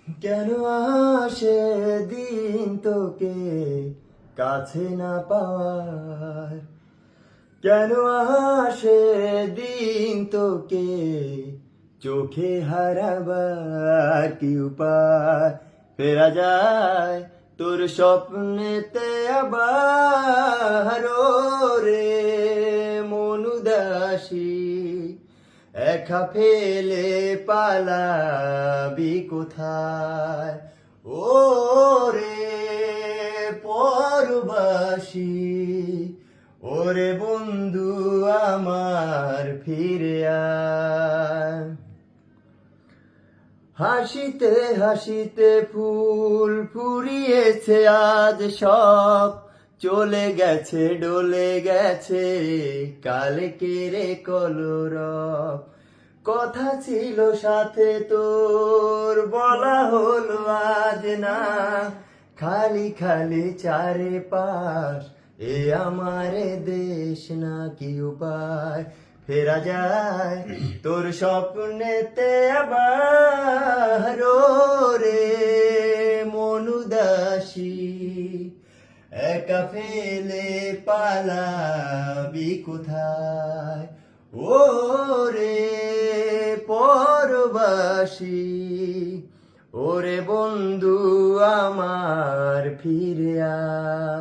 কেন আসে দিন তোকে কাছে না পাওয়ার, কেন আসে দিন তোকে চোখে হারাবার, কি উপায় ফেরা যায় তোর স্বপ্নেতে আবার? ও রে মন উদাসী, একা ফেলে পালাবি কোথায়? ও রে পরবাসী, ওরে বন্ধু আমার ফিরে আয়। হাসিতে হাসিতে ফুল ফুরিয়েছে আজ সব, চলে গেছে ডলে গেছে কালকের কলরব। কথা ছিল সাথে তোর, বলা হলো আজ না, খালি খালি চারে পাশ এ আমার দেশ না, কি উপায় ফেরা যায় তোর স্বপ্নেতে আবার? ও রে মন উদাসী, একা ফেলে পালাবি কোথায়? ও রে পরবাসী, ওরে বন্ধু আমার ফিরে আয়।